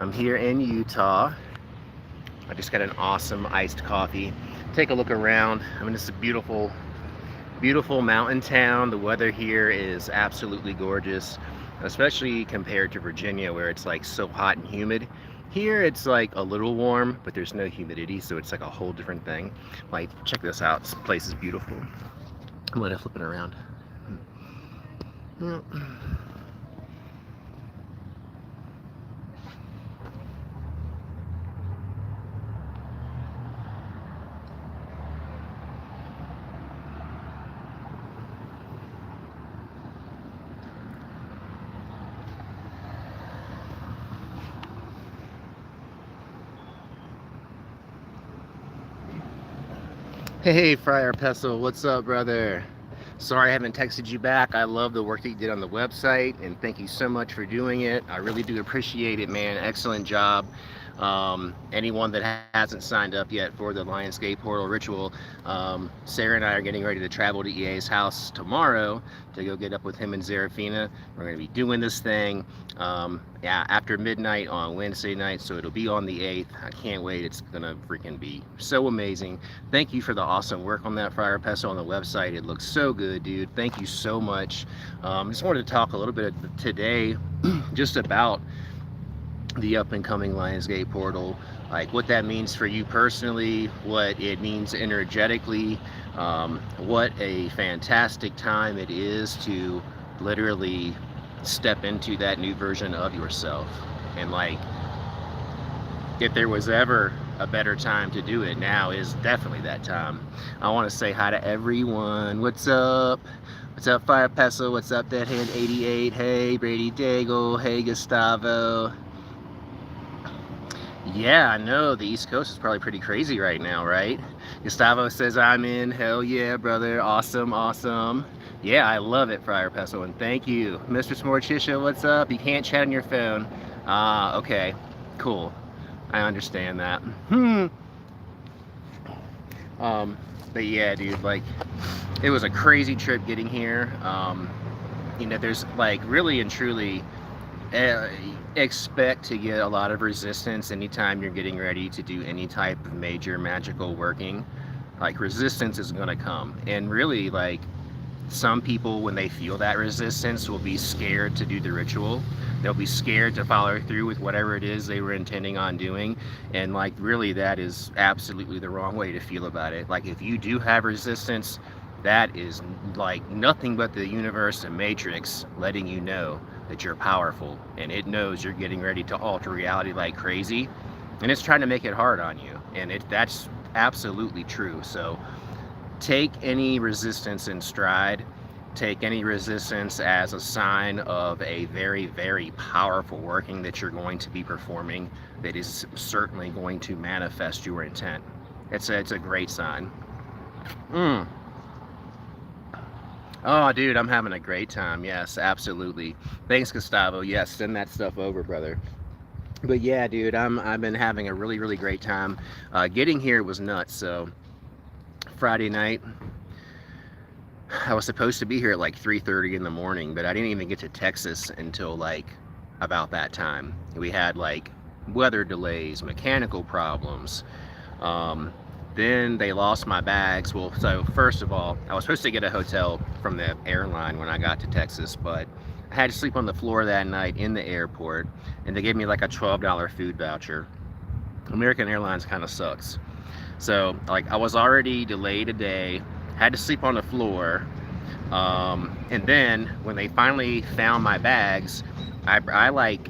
I'm here in Utah. I just got an awesome iced coffee. Take a look around. I mean, it's a beautiful, beautiful mountain town. The weather here is absolutely gorgeous, especially compared to Virginia, where it's like so hot and humid. Here it's like a little warm, but there's no humidity, so it's like a whole different thing. Like, check this out. This place is beautiful. I'm gonna flip it around. Hey, Friar Pestle, what's up, brother? Sorry I haven't texted you back. I love the work that you did on the website, and thank you so much for doing it. I really do appreciate it, man. Excellent job. Anyone that hasn't signed up yet for the Lionsgate Portal Ritual, Sarah and I are getting ready to travel to EA's house tomorrow to go get up with him and ZERAPHINA. We're going to be doing this thing yeah, after midnight on Wednesday night, so it'll be on the 8th. I can't wait. It's going to freaking be so amazing. Thank you for the awesome work on that, Friar Pestle, on the website. It looks so good, dude. Thank you so much. Just wanted to talk a little bit today just about the up and coming Lionsgate portal, like what that means for you personally, what it means energetically, what a fantastic time it is to literally step into that new version of yourself. And like, if there was ever a better time to do it, now is definitely that time. I want to say hi to everyone. What's up? What's up, Fire Pestle? What's up, Deadhand 88? Hey, Brady Daigle. Hey, Gustavo. Yeah, I know, the East Coast is probably pretty crazy right now, right? Gustavo says I'm in. Hell yeah, brother. Awesome, awesome. Yeah, I love it, Friar Pestle, and thank you. Mr. Smorchisha, what's up? You can't chat on your phone. Okay, cool. I understand that. But yeah, dude, like, it was a crazy trip getting here. You know, there's like really and truly expect to get a lot of resistance anytime you're getting ready to do any type of major magical working. Like, resistance is gonna come, and really, like, some people, when they feel that resistance, will be scared to do the ritual. They'll be scared to follow through with whatever it is they were intending on doing. And like, really, that is absolutely the wrong way to feel about it. Like, if you do have resistance, that is like nothing but the universe and matrix letting you know that you're powerful, and it knows you're getting ready to alter reality like crazy, and it's trying to make it hard on you. And that's absolutely true. So take any resistance in stride. Take any resistance as a sign of a very, very powerful working that you're going to be performing that is certainly going to manifest your intent. It's a great sign. Oh, dude, I'm having a great time. Yes, absolutely. Thanks, Gustavo. Yes, send that stuff over, brother. But yeah, dude, I've been having a really, really great time. Getting here was nuts. So Friday night, I was supposed to be here at like 3:30 in the morning, but I didn't even get to Texas until like about that time. We had like weather delays, mechanical problems. Then they lost my bags. Well, so first of all, I was supposed to get a hotel from the airline when I got to Texas, but I had to sleep on the floor that night in the airport, and they gave me like a $12 food voucher. American Airlines kind of sucks. So like, I was already delayed a day, had to sleep on the floor, and then when they finally found my bags, I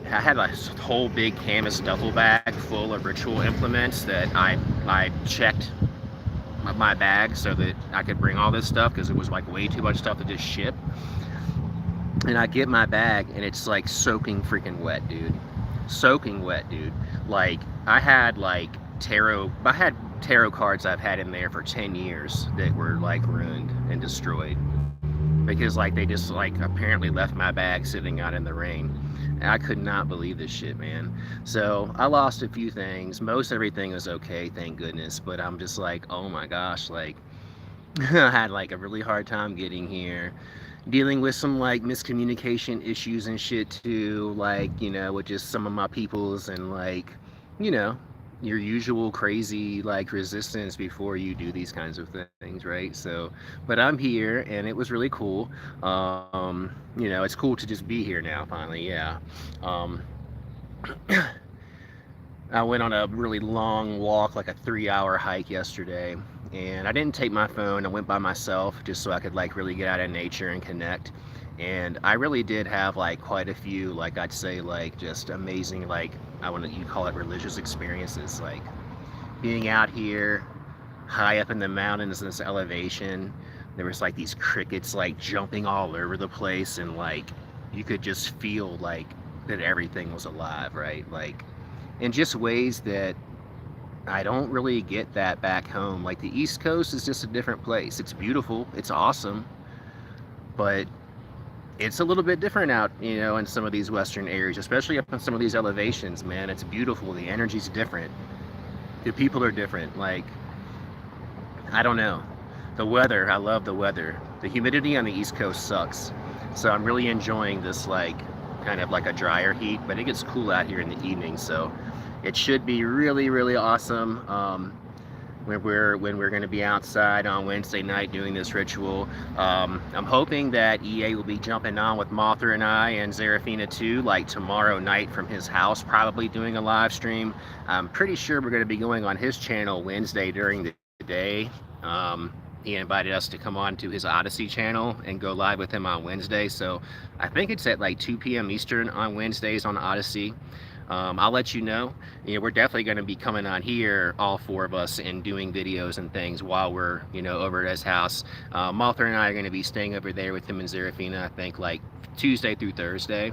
had a whole big canvas duffel bag full of ritual implements that I checked my bag so that I could bring all this stuff, because it was like way too much stuff to just ship. And I get my bag and it's like soaking freaking wet, dude. Soaking wet, dude. Like, I had tarot cards I've had in there for 10 years that were like ruined and destroyed, because like they just like apparently left my bag sitting out in the rain. I could not believe this shit, man. So I lost a few things. Most everything was okay, thank goodness. But I'm just like, oh my gosh, like I had like a really hard time getting here. dealing with some like miscommunication issues and shit too, like, you know, with just some of my peoples, and like, you know, your usual crazy like resistance before you do these kinds of things, right? So, but I'm here and it was really cool. You know, it's cool to just be here now finally, yeah. um I went on a really long walk, like a 3 hour hike yesterday, and I didn't take my phone. I went by myself just so I could like really get out of nature and connect. And I really did have like quite a few, like I'd say, like just amazing, like I want to, you call it religious experiences, like being out here high up in the mountains in this elevation. There was like these crickets like jumping all over the place, and like you could just feel like that everything was alive, right? Like in just ways that I don't really get that back home. Like the East Coast is just a different place. It's beautiful, it's awesome, but it's a little bit different out, you know, in some of these western areas, especially up on some of these elevations, man. It's beautiful. The energy's different. The people are different. Like, I don't know. The weather, I love the weather. The humidity on the East Coast sucks. So I'm really enjoying this, like, kind of like a drier heat, but it gets cool out here in the evening, so it should be really, really awesome. When we're going to be outside on Wednesday night doing this ritual. I'm hoping that EA will be jumping on with MOTHRA and I and ZERAPHINA too, like tomorrow night from his house, probably doing a live stream. I'm pretty sure we're going to be going on his channel Wednesday during the day. He invited us to come on to his Odyssey channel and go live with him on Wednesday. So I think it's at like 2 p.m. Eastern on Wednesdays on Odyssey. I'll let you know. You know, we're definitely going to be coming on here, all four of us, and doing videos and things while we're, you know, over at his house. MOTHRA and I are going to be staying over there with him and ZERAPHINA, I think, like Tuesday through Thursday.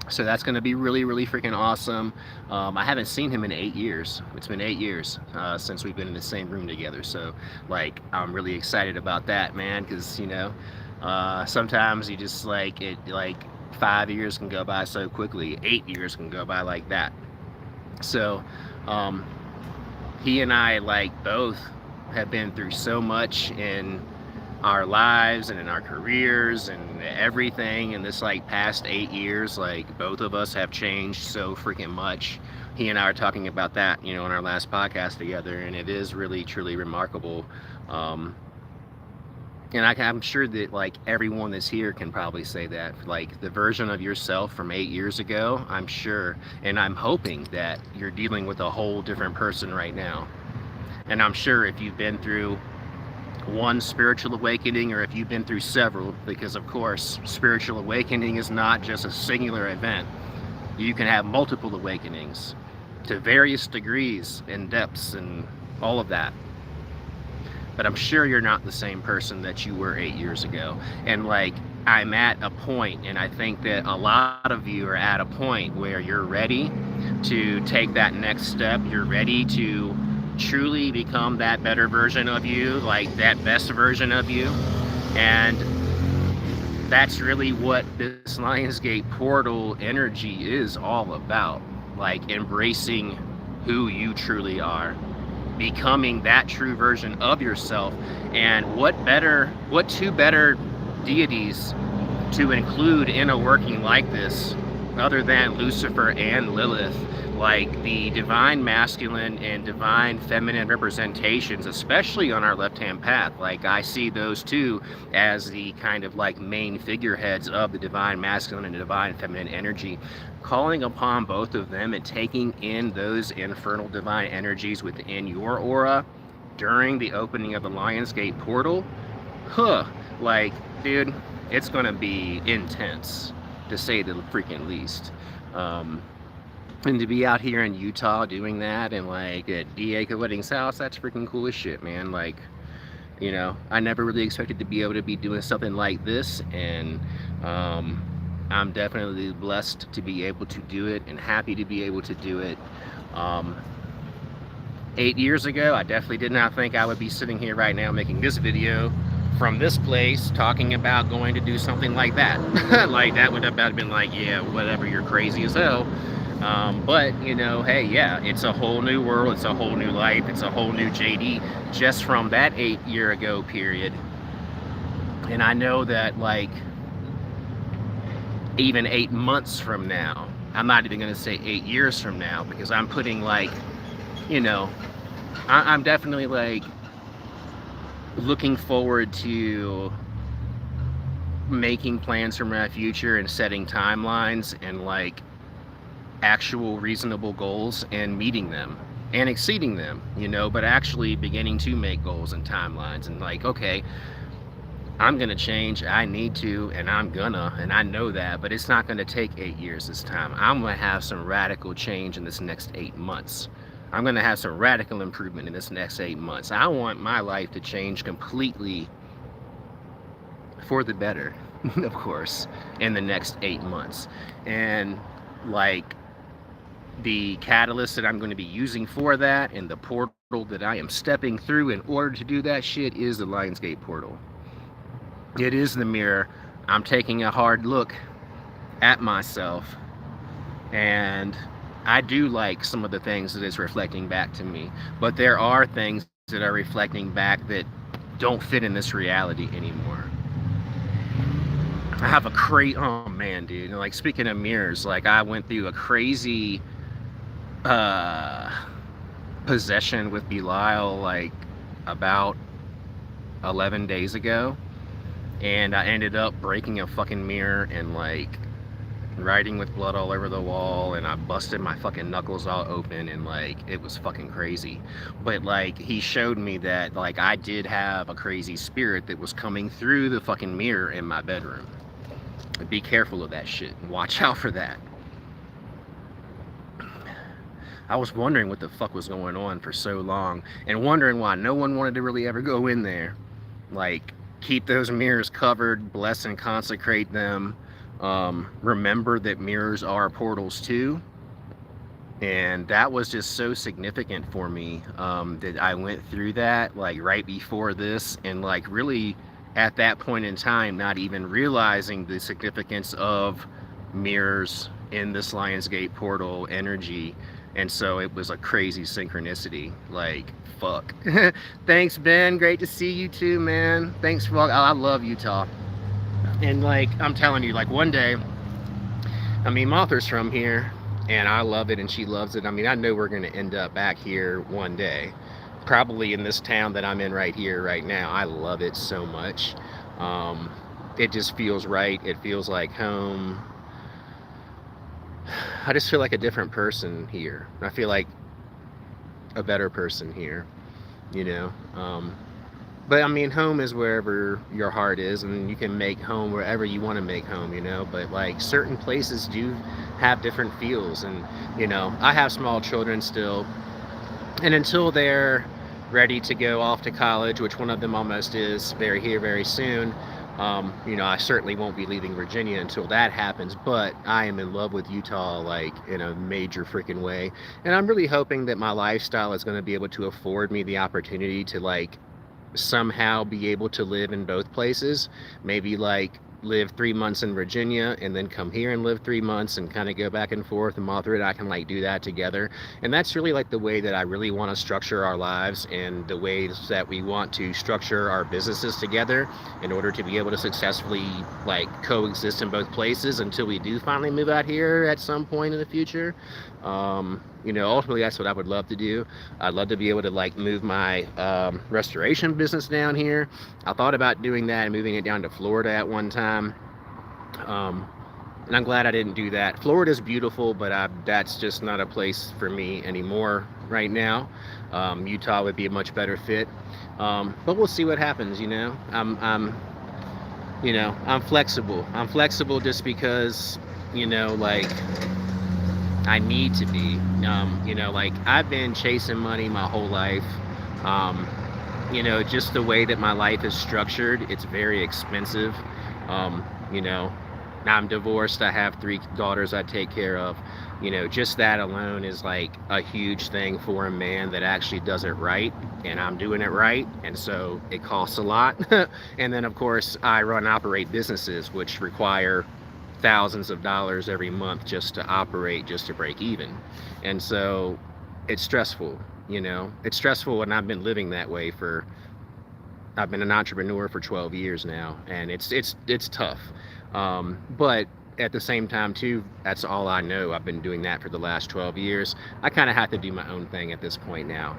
So that's going to be really, really freaking awesome. I haven't seen him in 8 years. It's been 8 years since we've been in the same room together. So, like, I'm really excited about that, man, because, you know, sometimes you just, like, 5 years can go by so quickly. 8 years can go by like that. So, he and I, like, both have been through so much in our lives and in our careers and everything in this like past 8 years. Like, both of us have changed so freaking much. He and I are talking about that, you know, in our last podcast together, and it is really truly remarkable. And I'm sure that like everyone that's here can probably say that, like the version of yourself from 8 years ago, I'm sure, and I'm hoping that you're dealing with a whole different person right now. And I'm sure if you've been through one spiritual awakening, or if you've been through several, because of course spiritual awakening is not just a singular event. You can have multiple awakenings to various degrees and depths and all of that, but I'm sure you're not the same person that you were 8 years ago. And like, I'm at a point, and I think that a lot of you are at a point where you're ready to take that next step. You're ready to truly become that better version of you, like that best version of you. And that's really what this Lionsgate portal energy is all about, like embracing who you truly are, becoming that true version of yourself. And what two better deities to include in a working like this other than Lucifer and Lilith? Like the divine masculine and divine feminine representations, especially on our left-hand path. Like, I see those two as the kind of like main figureheads of the divine masculine and divine feminine energy. Calling upon both of them and taking in those infernal divine energies within your aura during the opening of the Lionsgate portal, like, dude, it's gonna be intense, to say the freaking least. And to be out here in Utah doing that, and like at EA KOETTING's house, that's freaking cool as shit, man. Like, you know, I never really expected to be able to be doing something like this, and I'm definitely blessed to be able to do it and happy to be able to do it. 8 years ago, I definitely did not think I would be sitting here right now making this video from this place talking about going to do something like that. Like, that would have been like, yeah, whatever, you're crazy as hell. But, you know, hey, yeah, it's a whole new world, it's a whole new life, it's a whole new JD just from that 8 year ago period. And I know that, like, even 8 months from now, I'm not even going to say 8 years from now, because I'm putting, like, you know, I'm definitely, like, looking forward to making plans for my future and setting timelines and, like, actual reasonable goals and meeting them and exceeding them, you know, but actually beginning to make goals and timelines and, like, okay, I'm gonna change, I need to, and I'm gonna, and I know that, but it's not gonna take 8 years this time. I'm gonna have some radical change in this next 8 months. I'm gonna have some radical improvement in this next 8 months. I want my life to change completely for the better, of course, in the next 8 months. And, like, the catalyst that I'm going to be using for that and the portal that I am stepping through in order to do that shit is the Lionsgate portal. It is the mirror. I'm taking a hard look at myself, and I do like some of the things that it's reflecting back to me, but there are things that are reflecting back that don't fit in this reality anymore. I have a oh man, dude, like, speaking of mirrors, like, I went through a crazy possession with Belial, like, about 11 days ago, and I ended up breaking a fucking mirror and, like, writing with blood all over the wall, and I busted my fucking knuckles all open, and, like, it was fucking crazy. But, like, he showed me that, like, I did have a crazy spirit that was coming through the fucking mirror in my bedroom. Be careful of that shit and watch out for that. I was wondering what the fuck was going on for so long, and wondering why no one wanted to really ever go in there. Like, keep those mirrors covered, bless and consecrate them. Remember that mirrors are portals too. And that was just so significant for me, that I went through that, like, right before this, and, like, really at that point in time not even realizing the significance of mirrors in this Lionsgate portal energy. And so it was a crazy synchronicity. Like, fuck. Thanks, Ben. Great to see you too, man. Thanks for, I love Utah. And, like, I'm telling you, like, one day, I mean, Mothra's from here, and I love it, and she loves it. I mean, I know we're going to end up back here one day, probably in this town that I'm in right here, right now. I love it so much. It just feels right. It feels like home. I just feel like a different person here. I feel like a better person here, you know. But I mean, home is wherever your heart is, and you can make home wherever you want to make home, you know. But, like, certain places do have different feels, and, you know, I have small children still, and until they're ready to go off to college, which one of them almost is very soon, you know, I certainly won't be leaving Virginia until that happens. But I am in love with Utah, like, in a major freaking way, and I'm really hoping that my lifestyle is going to be able to afford me the opportunity to, like, somehow be able to live in both places. Maybe, like, live 3 months in Virginia and then come here and live 3 months and kind of go back and forth, and Mothra and I can, like, do that together. And that's really, like, the way that I really want to structure our lives, and the ways that we want to structure our businesses together in order to be able to successfully, like, coexist in both places until we do finally move out here at some point in the future. You know, ultimately that's what I would love to do. I'd love to be able to, like, move my restoration business down here. I thought about doing that and moving it down to Florida at one time, and I'm glad I didn't do that. Florida's beautiful, but that's just not a place for me anymore right now. Utah would be a much better fit, but we'll see what happens. You know, I'm flexible. I'm flexible just because, you know, like, I need to be. You know, like, I've been chasing money my whole life. You know, just the way that my life is structured, it's very expensive. You know, I'm divorced. I have 3 daughters I take care of. You know, just that alone is, like, a huge thing for a man that actually does it right, and I'm doing it right, and so it costs a lot. And then, of course, I run and operate businesses which require thousands of dollars every month just to operate, just to break even. And so it's stressful, you know. It's stressful, and I've been living that way for I've been an entrepreneur for 12 years now, and it's tough. But at the same time too, that's all I know. I've been doing that for the last 12 years. I kind of have to do my own thing at this point now.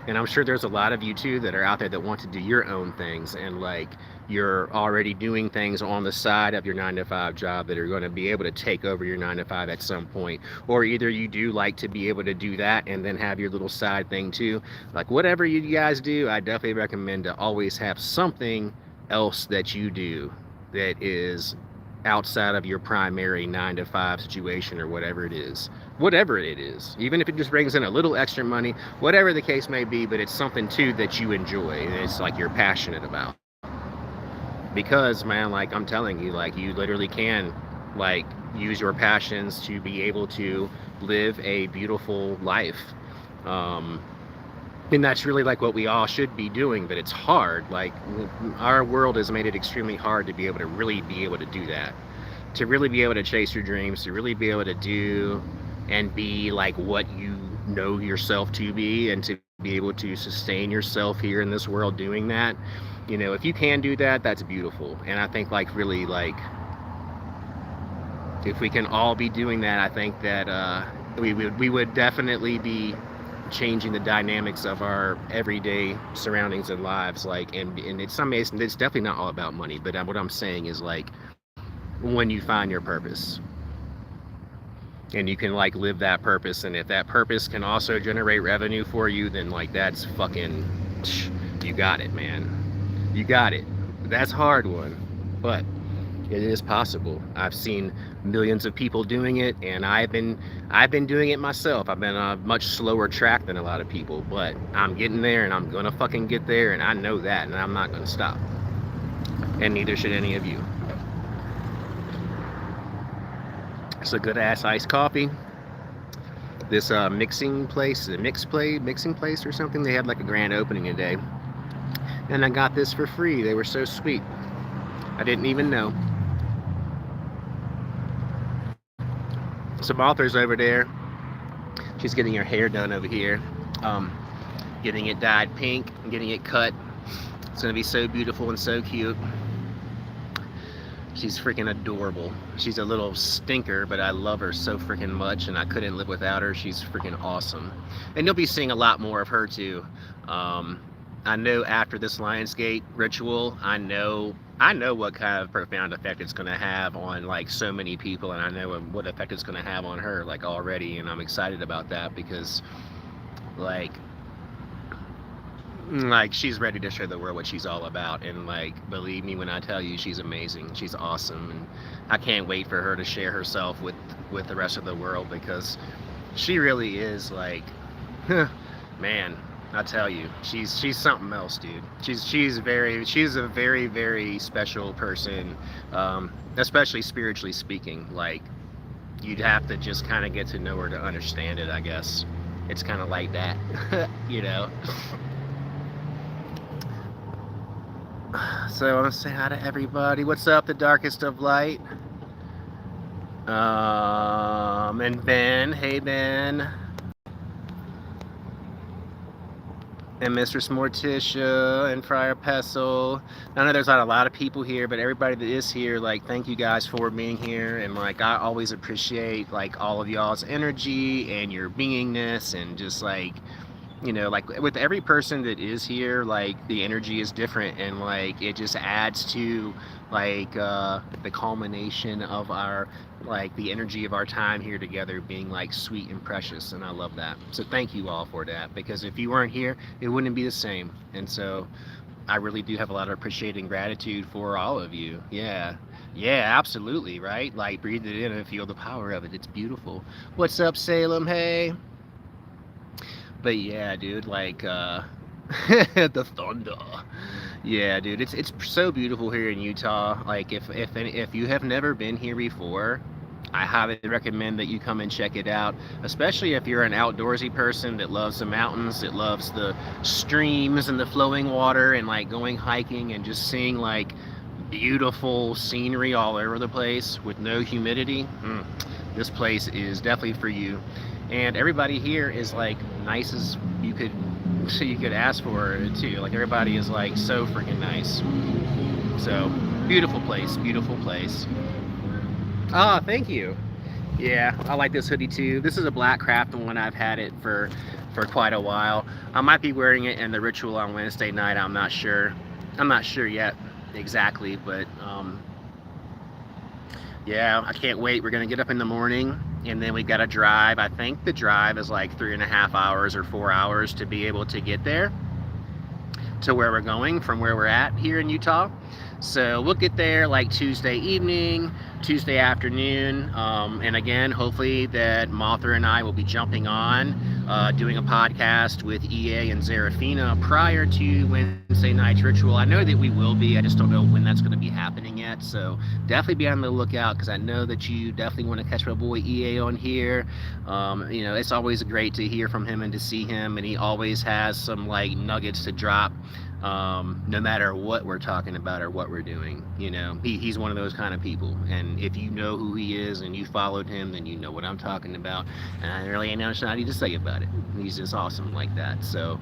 And I'm sure there's a lot of you too that are out there that want to do your own things, and like you're already doing things on the side of your 9-to-5 job that are going to be able to take over your 9-to-5 at some point. Or either you do like to be able to do that and then have your little side thing too. Like whatever you guys do, I definitely recommend to always have something else that you do that is outside of your primary 9-to-5 situation, or whatever it is. Whatever it is, even if it just brings in a little extra money, whatever the case may be, but it's something too that you enjoy and it's like you're passionate about. Because man, like I'm telling you, like you literally can like use your passions to be able to live a beautiful life. And that's really like what we all should be doing, but it's hard. Like our world has made it extremely hard to be able to really be able to do that, to really be able to chase your dreams, to really be able to do and be like what you know yourself to be, and to be able to sustain yourself here in this world doing that. You know, if you can do that, that's beautiful. And I think like really like if we can all be doing that, I think that we would definitely be changing the dynamics of our everyday surroundings and lives. Like and in some ways it's definitely not all about money, but what I'm saying is like when you find your purpose and you can like live that purpose, and if that purpose can also generate revenue for you, then like that's fucking, you got it, man. You got it. That's a hard one, but it is possible. I've seen millions of people doing it, and I've been doing it myself. I've been on a much slower track than a lot of people, but I'm getting there, and I'm gonna fucking get there, and I know that, and I'm not gonna stop. And neither should any of you. It's a good ass iced coffee. This mixing place or something, they had like a grand opening today, and I got this for free. They were so sweet. I didn't even know. So MOTHRA's over there. She's getting her hair done over here, getting it dyed pink and getting it cut. It's gonna be so beautiful and so cute. She's freaking adorable. She's a little stinker, but I love her so freaking much, and I couldn't live without her. She's freaking awesome. And you'll be seeing a lot more of her too. I know after this Lionsgate ritual, I know what kind of profound effect it's going to have on like so many people, and I know what effect it's going to have on her like already, and I'm excited about that because like she's ready to show the world what she's all about. And like believe me when I tell you, she's amazing, she's awesome, and I can't wait for her to share herself with the rest of the world, because she really is like man, I tell you, she's something else, dude. She's a very, very special person, especially spiritually speaking. Like you'd have to just kind of get to know her to understand it, I guess. It's kind of like that, you know. So I want to say hi to everybody. What's up, the darkest of light? And Ben, hey Ben. And Mistress Morticia and Friar Pestle. I know there's not a lot of people here, but everybody that is here, like, thank you guys for being here. And like, I always appreciate like all of y'all's energy and your beingness, and just like, you know, like with every person that is here, like the energy is different, and like it just adds to like the culmination of our, like the energy of our time here together being like sweet and precious. And I love that. So thank you all for that, because if you weren't here, it wouldn't be the same. And so I really do have a lot of appreciating gratitude for all of you. Yeah, absolutely, right? Like breathe it in and feel the power of it. It's beautiful. What's up, Salem? Hey. But yeah, dude, like the thunder. Yeah, dude, it's so beautiful here in Utah. Like if you have never been here before, I highly recommend that you come and check it out, especially if you're an outdoorsy person that loves the mountains, that loves the streams and the flowing water, and like going hiking and just seeing like beautiful scenery all over the place with no humidity. This place is definitely for you. And everybody here is like nice as you could So you could ask for it too. Like everybody is like so freaking nice. So beautiful place, beautiful place. Oh, thank you. Yeah, I like this hoodie too. This is a black craft one. I've had it for quite a while. I might be wearing it in the ritual on Wednesday night. I'm not sure. I'm not sure yet exactly, but yeah, I can't wait. We're gonna get up in the morning and then we gotta drive. I think the drive is like 3.5 hours or 4 hours to be able to get there to where we're going from where we're at here in Utah. So we'll get there like Tuesday evening, Tuesday afternoon, and again, hopefully that Mothra and I will be jumping on, doing a podcast with EA and ZERAPHINA prior to Wednesday night's ritual. I know that we will be, I just don't know when that's going to be happening yet, so definitely be on the lookout, because I know that you definitely want to catch my boy EA on here. You know, it's always great to hear from him and to see him, and he always has some like nuggets to drop. No matter what we're talking about or what we're doing, you know, he's one of those kind of people, and if you know who he is and you followed him, then you know what I'm talking about, and I really ain't nothing to say about it. He's just awesome like that. So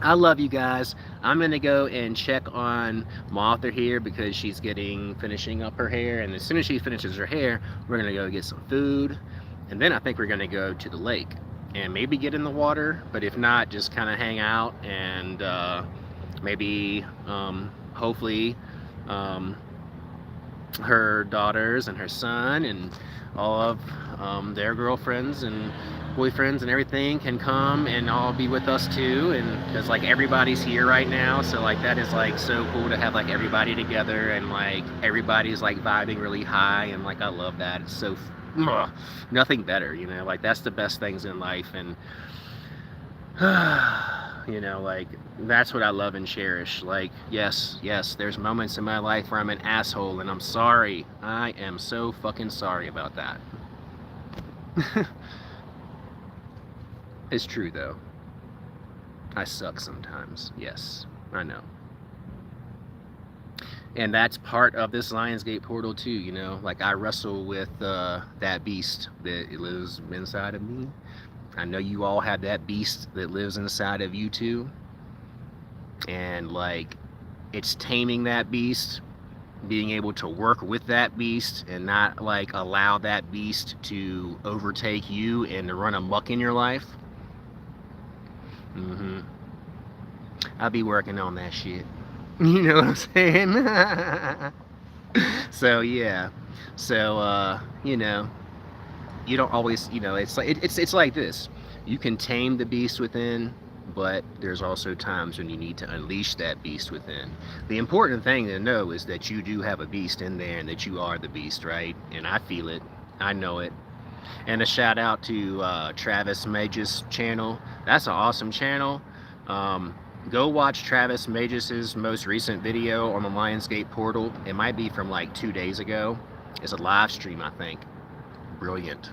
I love you guys. I'm gonna go and check on Mothra here because she's finishing up her hair, and as soon as she finishes her hair, we're gonna go get some food, and then I think we're gonna go to the lake and maybe get in the water, but if not, just kind of hang out and maybe hopefully her daughters and her son and all of their girlfriends and boyfriends and everything can come and all be with us too, and because like everybody's here right now, so like that is like so cool to have like everybody together, and like everybody's like vibing really high, and like I love that. It's so nothing better, you know, like that's the best things in life. And you know, like that's what I love and cherish. Like yes, there's moments in my life where I'm an asshole, and I'm sorry. I am so fucking sorry about that. It's true though. I suck sometimes. Yes, I know. And that's part of this Lionsgate portal too, you know, like I wrestle with that beast that lives inside of me. I know you all have that beast that lives inside of you too, and like it's taming that beast, being able to work with that beast and not like allow that beast to overtake you and to run amok in your life. I'll be working on that shit. You know what I'm saying? So yeah, so you know, you don't always, you know, it's like it's like this. You can tame the beast within, but there's also times when you need to unleash that beast within. The important thing to know is that you do have a beast in there and that you are the beast, right? And I feel it, I know it. And a shout out to Travis Mage's channel. That's an awesome channel. Go watch Travis Mage's most recent video on the Lionsgate portal. It might be from like 2 days ago. It's a live stream, I think. Brilliant.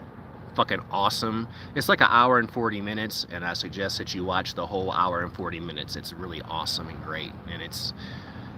Fucking awesome. It's like 1 hour and 40 minutes, and I suggest that you watch the whole 1 hour and 40 minutes. It's really awesome and great, and it's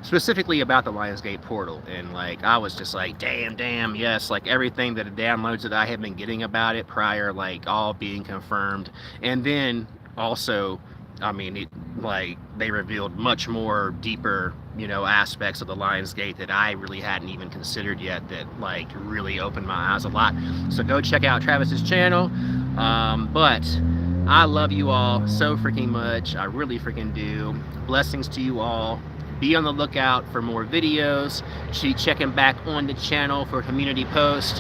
specifically about the Lionsgate portal. And like I was just like, damn, yes, like everything that the downloads that I had been getting about it prior, like all being confirmed. And then also, I mean, it, like they revealed much more deeper, you know, aspects of the Lionsgate that I really hadn't even considered yet, that like really opened my eyes a lot. So go check out Travis's channel. But I love you all so freaking much. I really freaking do. Blessings to you all. Be on the lookout for more videos. Keep checking back on the channel for community posts.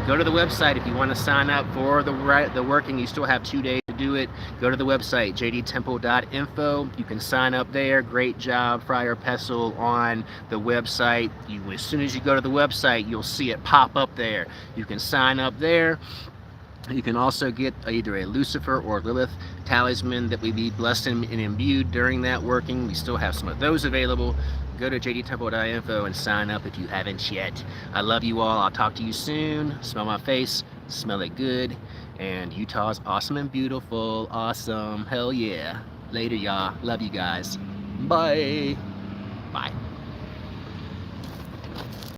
Go to the website if you want to sign up for the working. You still have 2 days to do it. Go to the website, jdtemple.info. You can sign up there. Great job, Friar Pestle, on the website. As soon as you go to the website, you'll see it pop up there. You can sign up there. You can also get either a Lucifer or Lilith talisman that we be blessed and imbued during that working. We still have some of those available. Go to jdtemple.info and sign up if you haven't yet. I love you all. I'll talk to you soon. Smell my face. Smell it good. And Utah's awesome and beautiful. Awesome. Hell yeah. Later, y'all. Love you guys. Bye. Bye.